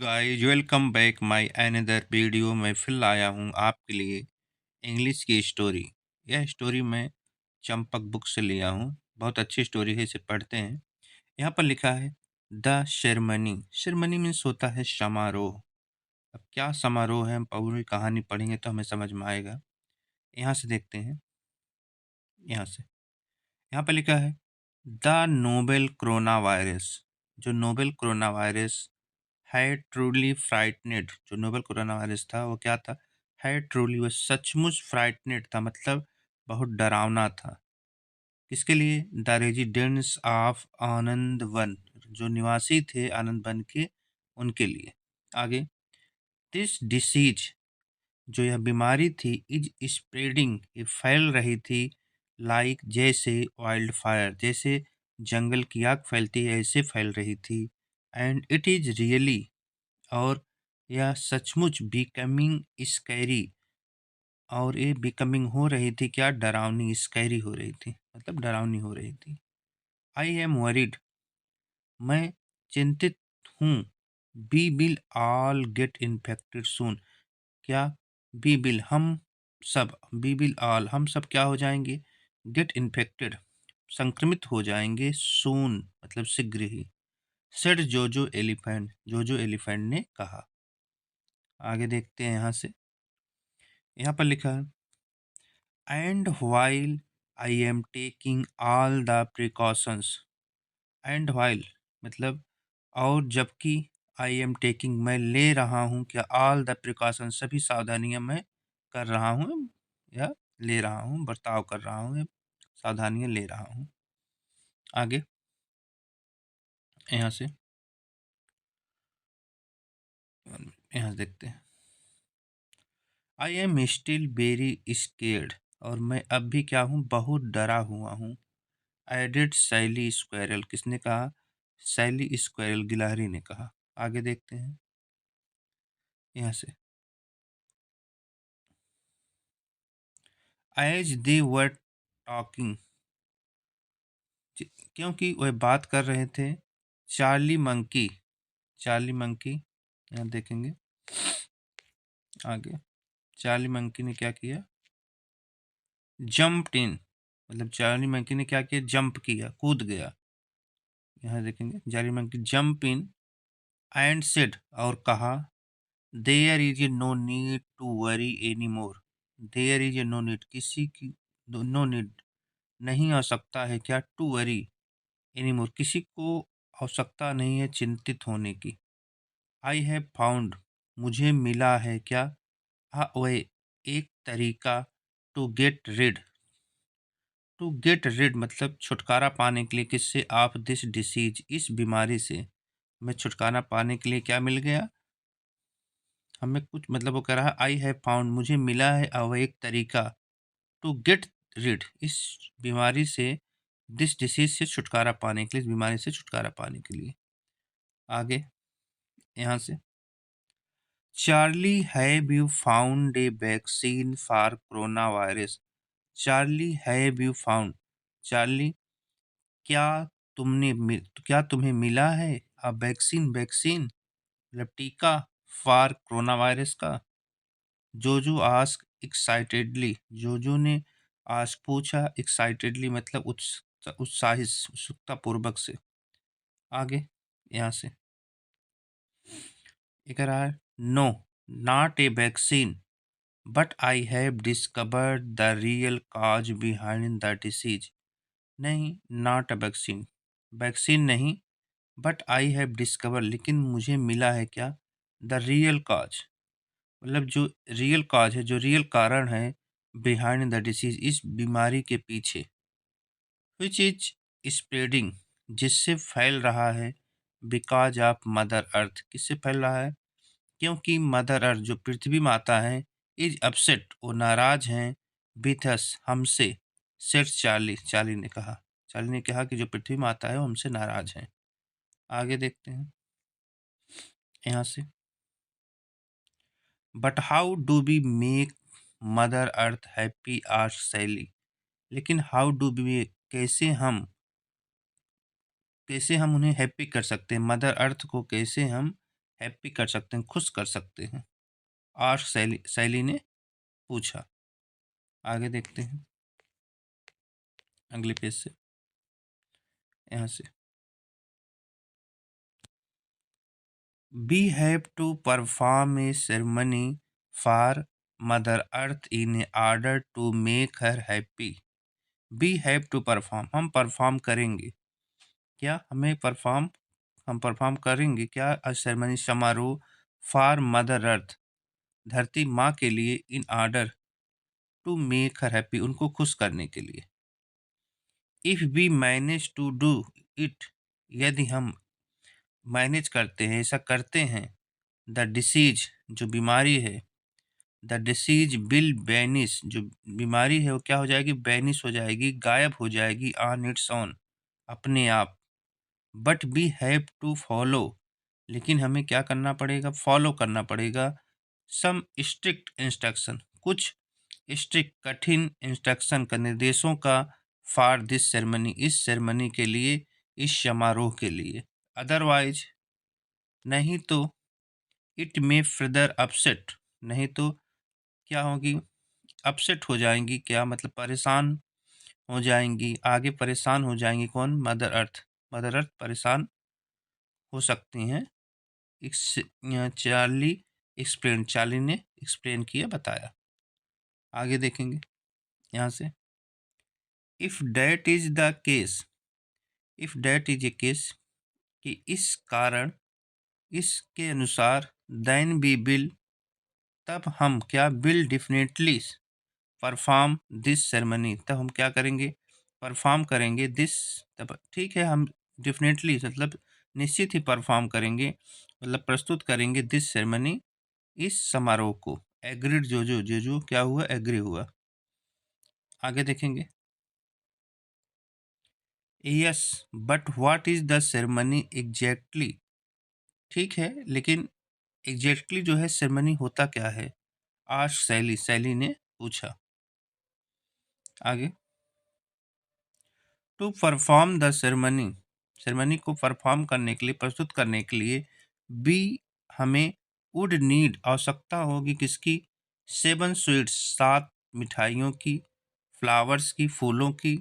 Guys welcome back my another video. मैं फिर आया हूँ आपके लिए इंग्लिश की स्टोरी। यह स्टोरी मैं चंपक बुक से लिया हूँ। बहुत अच्छी स्टोरी है, इसे पढ़ते हैं। यहाँ पर लिखा है द सेरेमनी। सेरेमनी मीन्स होता है समारोह। अब क्या समारोह है, हम पूरी कहानी पढ़ेंगे तो हमें समझ में आएगा। यहाँ से देखते हैं। यहाँ से यहाँ पर लिखा है द नोबेल कोरोना वायरस। जो novel corona virus had truly frightened, जो नोबेल कोरोना वायरस था वो क्या था? हैड ट्रूली, वो सचमुच फ्राइटनेड था, मतलब बहुत डरावना था। किसके लिए? The residents of Anand one, जो निवासी थे आनंद वन के, उनके लिए। आगे, दिस डिसीज, जो यह बीमारी थी, इज स्प्रेडिंग, ये फैल रही थी, लाइक जैसे वाइल्ड फायर, जैसे जंगल की आग फैलती है ऐसे फैल रही थी। एंड इट इज रियली, और यह सचमुच बिकमिंग स्कैरी, और ये बिकमिंग हो रही थी क्या? डरावनी। स्कैरी हो रही थी मतलब डरावनी हो रही थी। आई एम वरीड, मैं चिंतित हूँ। We will all get infected soon, क्या? बी विल, हम सब, बी विल ऑल, हम सब क्या हो जाएंगे? गेट इन्फेक्टेड, संक्रमित हो जाएंगे। सून मतलब शीघ्र ही। सेड जोजो एलिफेंट, जोजो एलिफेंट ने कहा। आगे देखते हैं यहाँ से। यहाँ पर लिखा है and while I am taking all the precautions. And while मतलब और जबकि, आई एम टेकिंग मैं ले रहा हूँ क्या? ऑल द प्रिकॉशन, सभी सावधानियां मैं कर रहा हूँ या ले रहा हूँ, बर्ताव कर रहा हूँ या सावधानियां ले रहा हूँ। आगे यहाँ से यहाँ से देखते हैं। I am still very scared, और मैं अब भी क्या हूँ? बहुत डरा हुआ हूँ। एडेड सैली स्क्वेरल, किसने कहा? सैली स्क्वेरल, गिलहरी ने कहा। आगे देखते हैं यहाँ से। एज दे वर टॉकिंग, क्योंकि वह बात कर रहे थे, चार्ली मंकी, चार्ली मंकी, यहाँ देखेंगे आगे। चार्ली मंकी ने क्या किया? जंप इन, मतलब चार्ली मंकी ने क्या किया? जंप किया, कूद गया। यहाँ देखेंगे Charlie monkey jump in and said, और कहा, there is a no need to worry any more. There is a no need, किसी की नो नीड, नहीं आवश्यकता है क्या? टू वरी एनी मोर, किसी को आवश्यकता नहीं है चिंतित होने की। आई हैव फाउंड, मुझे मिला है क्या? वे, एक तरीका। To get rid, to get rid मतलब छुटकारा पाने के लिए, किससे? ऑफ दिस डिसीज, इस बीमारी से हमें छुटकारा पाने के लिए क्या मिल गया? हमें कुछ, मतलब वो कह रहा है आई हैव फाउंड, मुझे मिला है अब एक तरीका। टू गेट रिड, इस बीमारी से, दिस डिसीज से छुटकारा पाने के लिए, इस बीमारी से छुटकारा पाने के लिए। आगे यहाँ से, Charlie have you found a vaccine for corona virus. Charlie have you found, Charlie क्या क्या तुम्हें मिला है? वैक्सीन, वैक्सीन मतलब टीका, फॉर कोरोना वायरस का। जोजो आस्क एक्साइटेडली, जोजो ने आस्क पूछा, एक्साइटेडली मतलब उत्साहित, उत्सुकता पूर्वक से। आगे यहाँ से एक रहा है, no not a vaccine, but I have discovered the real cause behind the disease. नहीं, नॉट अ वैक्सीन, वैक्सीन नहीं, बट आई हैव डिस्कवर, लेकिन मुझे मिला है क्या? द रियल काज, मतलब जो रियल काज है, जो रियल कारण है, बिहाइंड द डिसीज, इस बीमारी के पीछे। विच इज स्प्रेडिंग, जिससे फैल रहा है, बिकॉज ऑफ मदर अर्थ, किससे फैल रहा है? क्योंकि मदर अर्थ, जो पृथ्वी माता है, इज अपसेट, वो नाराज हैं, विथ अस, हमसे। सेठ चार्ली, चार्ली ने कहा, चार्ली ने कहा कि जो पृथ्वी माता है वो हमसे नाराज हैं। आगे देखते हैं यहाँ से, but how do we make mother earth happy? Asked Sally, लेकिन हाउ डू वी, कैसे हम उन्हें हैप्पी कर सकते हैं? मदर अर्थ को कैसे हम हैप्पी कर सकते हैं, खुश कर सकते हैं? आस्क्ड सैली ने पूछा। आगे देखते हैं अगले पेज से, यहाँ से। We have to perform a ceremony for Mother Earth in order to make her happy. We have to perform, हम परफॉर्म करेंगे। क्या हम परफॉर्म करेंगे क्या? सेरेमनी, समारोह, फॉर मदर अर्थ, धरती माँ के लिए, in order to make her happy, उनको खुश करने के लिए। If we manage to do it, यदि हम मैनेज करते हैं, ऐसा करते हैं, द डिसीज, जो बीमारी है, द डिसीज विल बैनिश, जो बीमारी है वो क्या हो जाएगी? बैनिश हो जाएगी, गायब हो जाएगी, ऑन इट्स ऑन, अपने आप। But we have to follow, लेकिन हमें क्या करना पड़ेगा? फॉलो करना पड़ेगा सम स्ट्रिक्ट इंस्ट्रक्शन, कुछ स्ट्रिक्ट, कठिन इंस्ट्रक्शन का, निर्देशों का, फॉर दिस सेरेमनी, इस सेरेमनी के लिए, इस समारोह के लिए। अदरवाइज, नहीं तो, इट मे फर्दर अपसेट, नहीं तो क्या होगी? अपसेट हो जाएंगी, क्या मतलब? परेशान हो जाएंगी, आगे परेशान हो जाएंगी। कौन? मदर अर्थ, मदर अर्थ परेशान हो सकती हैं। चार्ली ने एक्सप्लेन किया, बताया। आगे देखेंगे यहाँ से। If that is the case, if that is a case, कि इस कारण, इसके अनुसार, देन वी विल, तब हम क्या? Will definitely perform this ceremony, तब हम क्या करेंगे? परफॉर्म करेंगे दिस, तब ठीक है, हम डेफिनेटली मतलब निश्चित ही परफॉर्म करेंगे, मतलब प्रस्तुत करेंगे, दिस सेरेमनी, इस समारोह को। एग्रीड, जो क्या हुआ? एग्री हुआ। आगे देखेंगे। Yes, but what is the ceremony exactly, ठीक है, लेकिन एग्जैक्टली जो है सेरेमनी होता क्या है? आज सैली ने पूछा। आगे, to perform the ceremony, ceremony को परफॉर्म करने के लिए, प्रस्तुत करने के लिए, बी, हमें, वुड नीड, आवश्यकता होगी, किसकी? 7 स्वीट्स, 7 मिठाइयों की, फ्लावर्स की, फूलों की,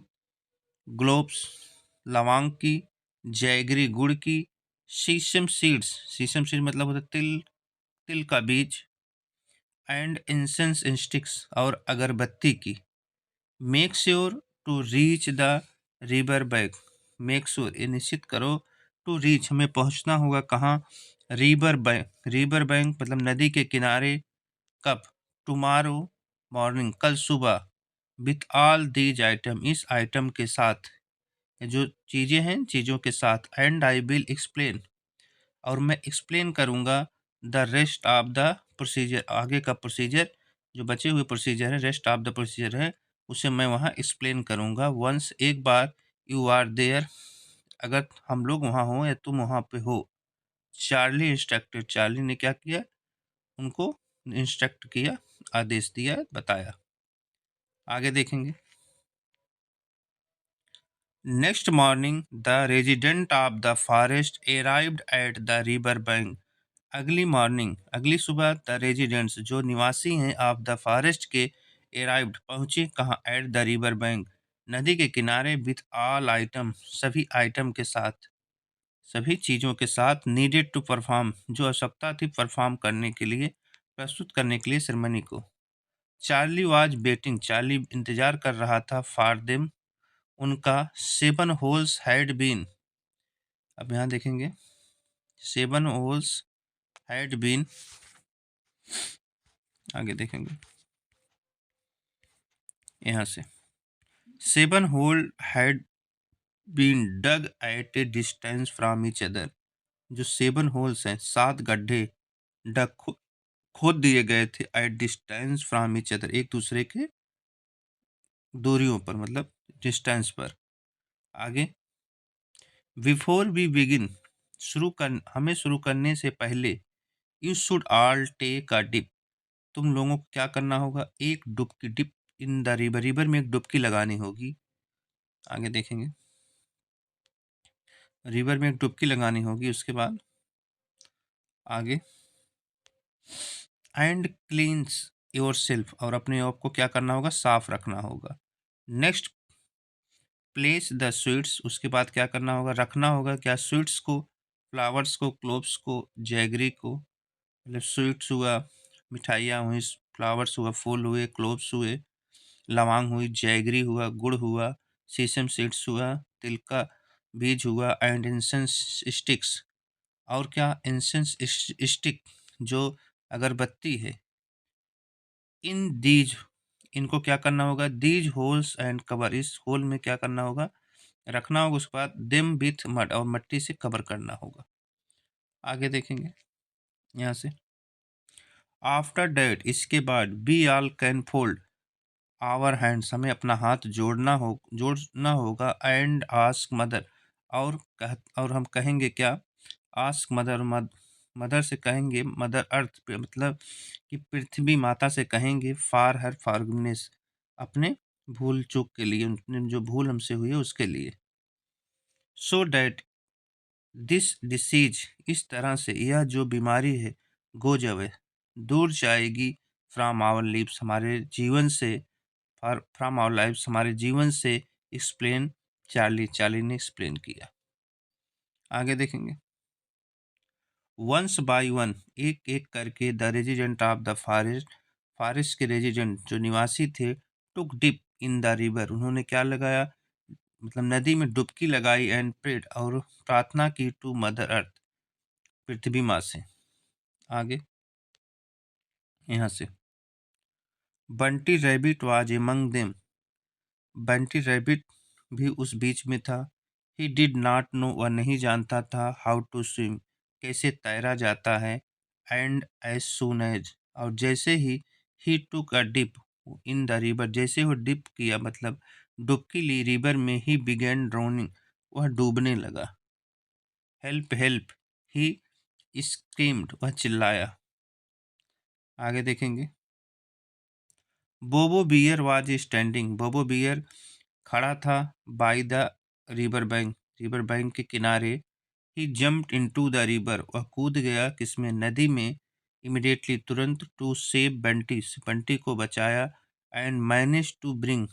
ग्लोब्स, लौंग की, जैगरी, गुड़ की, शीशम सीड्स, शीशम सीड मतलब होता है तिल, तिल का बीज, एंड इंसेंस स्टिक्स, और अगरबत्ती की। Make sure to reach the river bank, make sure, ये निश्चित करो, टू रीच, हमें पहुंचना होगा कहाँ? रिवर बैंक, रिवर बैंक मतलब नदी के किनारे। कब? टुमारो मॉर्निंग, कल सुबह। विथ ऑल दीज आइटम, इस आइटम के साथ, जो चीज़ें हैं, चीज़ों के साथ। एंड आई विल एक्सप्लेन, और मैं एक्सप्लेन करूँगा, the rest of the procedure, आगे का प्रोसीजर, जो बचे हुए प्रोसीजर है, रेस्ट ऑफ द प्रोसीजर है, उसे मैं वहाँ एक्सप्लेन करूँगा। वंस, एक बार, यू आर देयर, अगर हम लोग वहाँ हों या तुम वहाँ पे हो। चार्ली इंस्ट्रक्टेड, चार्ली ने क्या किया? उनको इंस्ट्रक्ट किया, आदेश दिया, बताया। आगे देखेंगे। Next morning the resident of the forest arrived at the river bank, अगली मॉर्निंग, अगली सुबह, द रेजिडेंट्स, जो निवासी हैं, ऑफ द फॉरेस्ट के, अराइव्ड, पहुंचे कहाँ? एट द रिवर बैंक, नदी के किनारे, विथ ऑल आइटम, सभी आइटम के साथ, सभी चीज़ों के साथ, नीडेड टू परफॉर्म, जो आवश्यकता थी परफॉर्म करने के लिए, प्रस्तुत करने के लिए सेरेमनी को। चार्ली वाज वेटिंग, चार्ली इंतजार कर रहा था, फॉर देम, उनका। 7 होल्स हैड बीन, अब यहाँ देखेंगे, 7 होल्स हैड बीन, आगे देखेंगे यहाँ से। 7 hole had been dug at a distance from each other, जो 7 होल्स हैं, 7 गड्ढे, डग, खोद दिए गए थे, at distance from each other, एक दूसरे के दूरियों पर, मतलब डिस्टेंस पर। आगे, बिफोर वी बिगिन, हमें शुरू करने से पहले, you should all take a dip, तुम लोगों को क्या करना होगा? एक डुबकी, dip in the river, river में एक डुबकी लगानी होगी। आगे देखेंगे, रिवर में एक डुबकी लगानी होगी। उसके बाद आगे, एंड क्लींस योर सेल्फ, और अपने आप को क्या करना होगा, साफ रखना होगा। नेक्स्ट, प्लेस द स्वीट्स, उसके बाद क्या करना होगा, रखना होगा क्या, स्वीट्स को, फ्लावर्स को, क्लोव्स को, जैगरी को, मतलब स्वीट्स हुआ, मिठाइयाँ हुई, फ्लावर्स हुआ, फूल हुए, क्लोव्स हुए, लौंग हुई, जैगरी हुआ, गुड़ हुआ, सीसम सीड्स हुआ, तिल का बीज हुआ, एंड इंसेंस स्टिक्स, और क्या, इंसेंस स्टिक, जो अगरबत्ती है, इन दीज, इनको क्या करना होगा, दीज होल्स एंड कवर, इस होल में क्या करना होगा, रखना होगा। उसके बाद देम विथ मड, और मट्टी से कवर करना होगा। आगे देखेंगे यहाँ से, आफ्टर डेट, इसके बाद, we all can fold our hands, हमें अपना हाथ जोड़ना होगा, एंड आस्क मदर, और हम कहेंगे क्या, आस्क मदर, मदर से कहेंगे, मदर अर्थ पे मतलब कि पृथ्वी माता से कहेंगे, फार हर फॉरगिवनेस, अपने भूल चूक के लिए, उनने जो भूल हमसे हुई है उसके लिए। सो डैट दिस डिसीज, इस तरह से यह जो बीमारी है, गोज अवे, दूर जाएगी, फ्रॉम आवर लिप्स, हमारे जीवन से, फ्रॉम आवर लाइफ्स, हमारे जीवन से, एक्सप्लेन चार्ली ने एक्सप्लेन किया। आगे देखेंगे, वंस बाय वन, एक एक करके, the resident of the forest, forest के रेजिडेंट जो निवासी थे, टुक डिप इन द रिवर, उन्होंने क्या लगाया, मतलब नदी में डुबकी लगाई, एंड प्रेड, और प्रार्थना की, टू मदर अर्थ, पृथ्वी माँ से। आगे यहाँ से, Bunty rabbit was among them, Bunty rabbit भी उस बीच में था। ही डिड नॉट नो, वह नहीं जानता था, हाउ टू स्विम, कैसे तैरा जाता है, एंड एज सून एज, और जैसे ही टुक अ डिप इन द रिवर, जैसे वो डिप किया मतलब डुबकी ली रिवर में, ही बिगेन ड्रोनिंग, वह डूबने लगा। हेल्प हेल्प, ही स्क्रीम्ड, वह चिल्लाया। आगे देखेंगे, बोबो बियर वाज स्टैंडिंग, बोबो बियर खड़ा था, बाय द रिवर बैंक के किनारे। ही जम्प्ड इनटू द रिवर, वह कूद गया किसमें, नदी में, इमिडिएटली, तुरंत, टू सेव बंटी, बंटी को बचाया, and manage to bring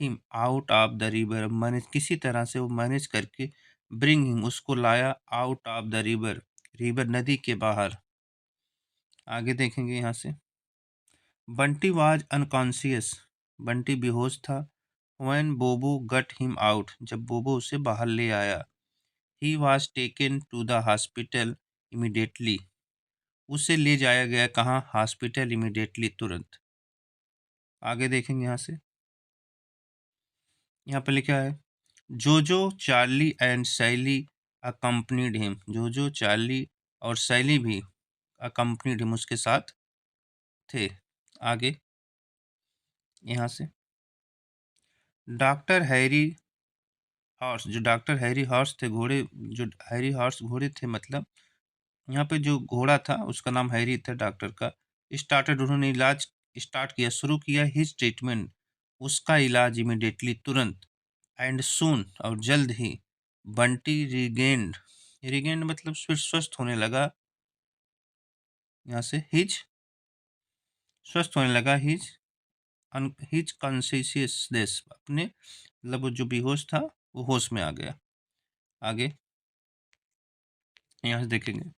him out of the river, manage किसी तरह से वो मैनेज करके, ब्रिंग हिम, उसको लाया, out of the river, river नदी के बाहर। आगे देखेंगे यहाँ से, बंटी वाज अनकॉन्शियस, बंटी बेहोश था, व्हेन बोबो गट हिम आउट, जब बोबो उसे बाहर ले आया। He was taken to the hospital immediately, उसे ले जाया गया कहाँ, हॉस्पिटल, इमीडिएटली, तुरंत। आगे देखेंगे यहाँ से, यहाँ पे लिखा है, Jojo, Charlie and Sally accompanied him, Jojo, Charlie और सैली भी अकम्पनीड हिम, उसके साथ थे। आगे यहाँ से, डॉक्टर हैरी हॉर्स, जो डॉक्टर हैरी हॉर्स थे, घोड़े, जो हैरी हॉर्स घोड़े थे, मतलब यहाँ पे जो घोड़ा था उसका नाम हैरी था, डॉक्टर का, स्टार्टेड, उन्होंने इलाज स्टार्ट किया, शुरू किया, हिज ट्रीटमेंट, उसका इलाज, इमिडिएटली, तुरंत, एंड सून, और जल्द ही, बंटी रिगेंड, रिगेंड मतलब फिर स्वस्थ होने लगा, यहाँ से, हिज, स्वस्थ होने लगा, हिज कॉन्शियसनेस, अपने मतलब वो जो बेहोश था वो होश में आ गया। आगे यहाँ से देखेंगे,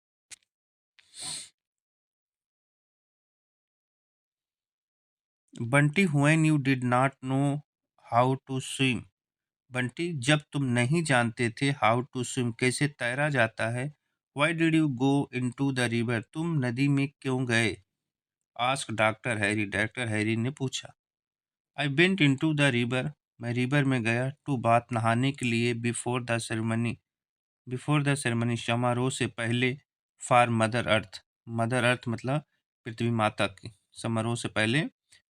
Bunty when you did not know how to swim, Bunty जब तुम नहीं जानते थे, हाउ टू स्विम, कैसे तैरा जाता है, why did you go into the river, तुम नदी में क्यों गए, आस्क डॉक्टर हैरी ने पूछा। I went into the river, मैं रिवर में गया, टू बाथ, नहाने के लिए, बिफोर द सेरेमनी, समारोह से पहले, फॉर मदर अर्थ मतलब पृथ्वी माता की, समारोह से पहले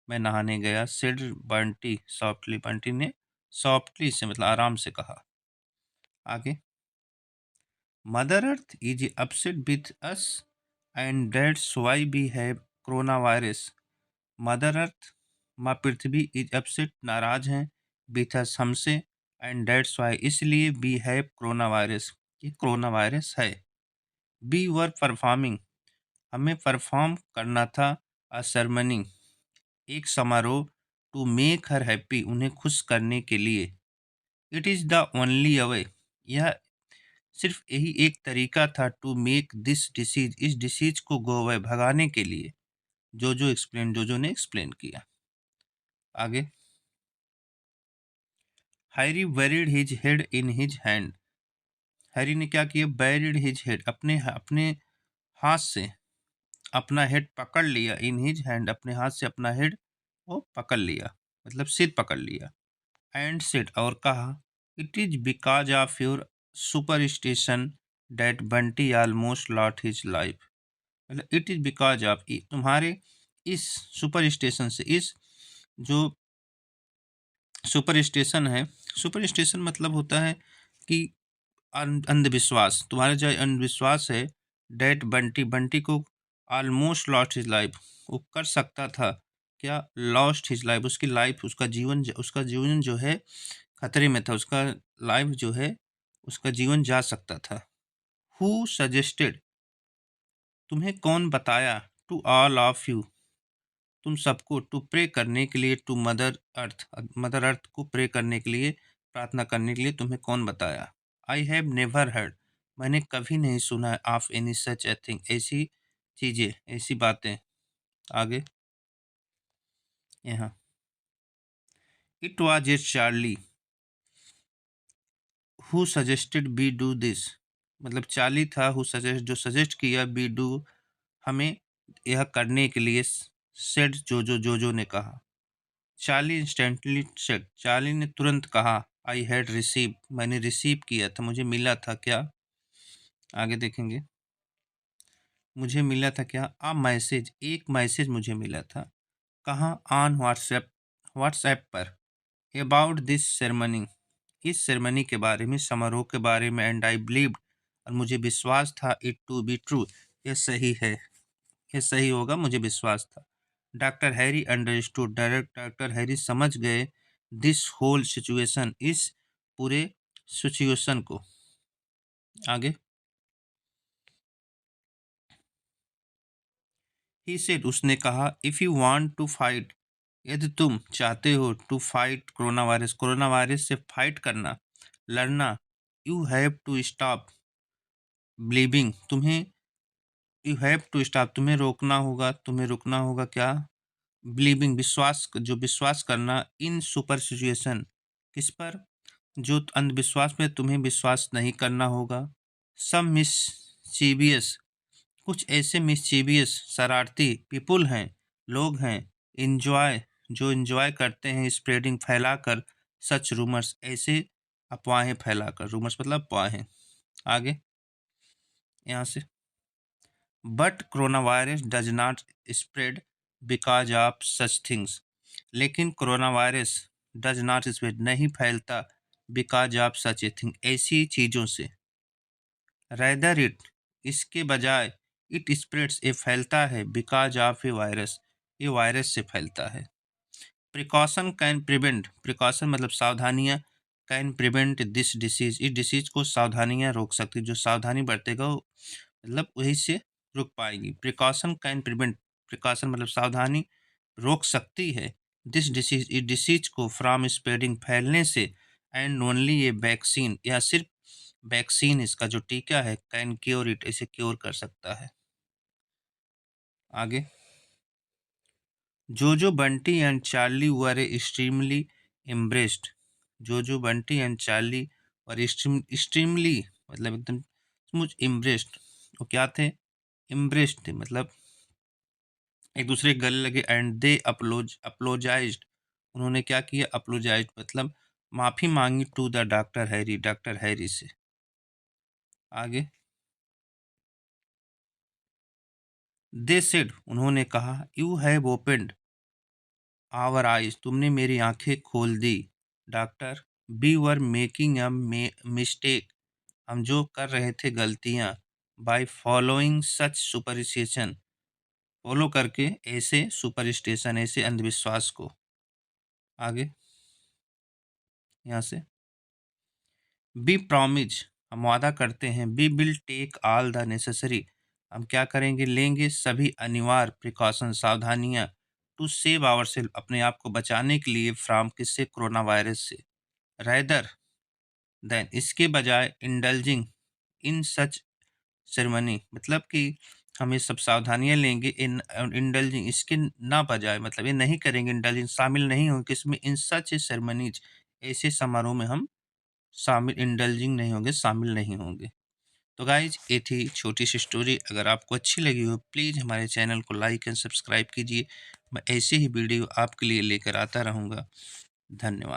मैं नहाने गया, सेड बंटी सॉफ्टली, बंटी ने सॉफ्टली से मतलब आराम से कहा। आगे, mother earth is upset with us, and that's why we have corona virus, mother earth, माँ पृथ्वी, इज अपसेट, नाराज हैं, विथ अस, हमसे, एंड दैट्स व्हाई, इसलिए, वी हैव कोरोना वायरस, ये कोरोना वायरस है, वी वर परफॉर्मिंग, हमें perform करना था। अ सेरेमनी, एक समारोह। टू मेक हर हैप्पी, उन्हें खुश करने के लिए। It is the only away, यह सिर्फ यही एक तरीका था। टू मेक दिस डिसीज, इस डिसीज को गो अवे, भगाने के लिए। जोजो ने एक्सप्लेन किया। आगे, Harry varied his head in his hand, Harry ने क्या किया? बैरिड हिज हेड, अपने अपने हाथ से अपना हेड पकड़ लिया। इन हिज हैंड, अपने हाथ से अपना हेड वो पकड़ लिया, मतलब सिर पकड़ लिया। एंड सेड, और कहा, it is because of your superstition that Bunty almost lost his life. मतलब इट इज बिकॉज ऑफ, तुम्हारे इस सुपरस्टिशन से, इस जो सुपरस्टिशन है, सुपरस्टिशन मतलब होता है कि अंधविश्वास, तुम्हारा जो अंधविश्वास है। डेट बंटी, बंटी को ऑलमोस्ट लॉस्ट हिज लाइफ, वो कर सकता था क्या? लॉस्ट हिज लाइफ, उसकी लाइफ, उसका जीवन जो है खतरे में था, उसका लाइफ जो है, उसका जीवन जा सकता था। हु सजेस्टेड, तुम्हें कौन बताया? टू ऑल ऑफ यू, तुम सबको। टू प्रे करने के लिए, to mother earth, mother earth को प्रे करने के लिए, प्रार्थना करने के लिए तुम्हें कौन बताया? आई हैव नेवर हर्ड, मैंने कभी नहीं सुना। Of any such a thing, ऐसी चीज़ें, ऐसी बातें। आगे यहाँ, it was a Charlie who suggested we do this, मतलब चार्ली था हु सजेस्ट, जो सजेस्ट किया, बी डू, हमें यह करने के लिए। सेड, जोजो ने कहा। चार्ली इंस्टेंटली सेड, चार्ली ने तुरंत कहा। आई हैड रिसीव, मैंने रिसीव किया था, मुझे मिला था क्या? आगे देखेंगे। मुझे मिला था क्या? आ मैसेज, एक मैसेज मुझे मिला था। कहाँ? ऑन व्हाट्सएप, व्हाट्सएप पर। अबाउट दिस सेरेमनी, इस सेरेमनी के बारे में, समारोह के बारे में। एंड आई बिलीव्ड, और मुझे विश्वास था। इट टू बी ट्रू, यह सही है, यह सही होगा, मुझे विश्वास था। Doctor Harry understood, doctor Harry समझ गए। दिस होल सिचुएशन, इस पूरे सिचुएशन को। आगे, ही सेड, उसने कहा, if you want to fight, यदि तुम चाहते हो, to fight corona virus, corona virus से फाइट करना, लड़ना। You have to stop believing, तुम्हें, यू हैव टू स्टॉप, तुम्हें रोकना होगा, तुम्हें रुकना होगा क्या? बिलीविंग, विश्वास, जो विश्वास करना। इन सुपर सिचुएशन, किस पर? जो अंधविश्वास में तुम्हें विश्वास नहीं करना होगा। सम मिसचीवियस, कुछ ऐसे मिसचीवियस, शरारती पीपुल हैं, लोग हैं। इंजॉय, जो इंजॉय करते हैं स्प्रेडिंग, फैलाकर। सच रूमर्स, ऐसे अफवाहें फैलाकर। रूमर्स मतलब अफवाहें। आगे यहाँ से, but corona virus does not spread because of such things, लेकिन corona virus does not spread, नहीं फैलता। Because of such a thing, ऐसी चीज़ों से। रैदर इट, इसके बजाय। इट स्प्रेड्स, ये फैलता है। बिकॉज ऑफ ए वायरस, ये वायरस से फैलता है। प्रिकॉशन कैन प्रिवेंट, प्रिकॉशन मतलब सावधानियाँ। कैन प्रिवेंट दिस डिसीज, इस डिसीज को सावधानियाँ रोक सकती, जो सावधानी बरतेगा वो, मतलब वहीं से रुक पाएगी। प्रिकॉशन कैन प्रिवेंट, प्रिकॉशन मतलब सावधानी रोक सकती है। दिस डिसीज, इस डिसीज को, फ्रॉम स्प्रेडिंग, फैलने से। एंड ओनली ये वैक्सीन, या सिर्फ वैक्सीन, इसका जो टीका है, कैन क्योर इट, इसे क्योर कर सकता है। आगे, Jojo Bunty and Charlie were extremely embarrassed, Jojo Bunty and Charlie were extremely, मतलब एकदम मुझ एम्ब्रेस्ड, वो क्या थे? एम्ब्रेस्ड थे, मतलब एक दूसरे के गले लगे। एंड दे अप्लोजाइज्ड, उन्होंने क्या किया? अप्लोजाइज्ड मतलब माफ़ी मांगी। To the doctor Harry, doctor Harry से। आगे, दे सेड, उन्होंने कहा, you have opened our eyes, तुमने मेरी आंखें खोल दी। Doctor, we were making a mistake, हम जो कर रहे थे गलतियां। By following such superstition, follow करके ऐसे सुपरस्टिशन, ऐसे अंधविश्वास को। आगे यहाँ से, बी प्रॉमिज, हम वादा करते हैं, we will take all the necessary, हम क्या करेंगे, लेंगे सभी अनिवार्य प्रिकॉशन, सावधानियां, टू सेव आवर सेल्फ, अपने आप को बचाने के लिए, फ्रॉम किससे, कोरोना वायरस से, रैदर देन, इसके बजाय, इंडल्जिंग इन सच सेरेमनी, मतलब कि हम ये सब सावधानियां लेंगे, इन इंडल्जिंग इसके ना बजाय, मतलब ये नहीं करेंगे, इंडल्जिंग शामिल नहीं होंगे इसमें, इन सच सेरेमनीज, ऐसे समारोह में हम शामिल, इंडल्जिंग नहीं होंगे, शामिल नहीं होंगे। तो गाइज ये थी छोटी सी स्टोरी। अगर आपको अच्छी लगी हो प्लीज़ हमारे चैनल को लाइक एंड सब्सक्राइब कीजिए। मैं ऐसे ही वीडियो आपके लिए लेकर आता रहूँगा। धन्यवाद।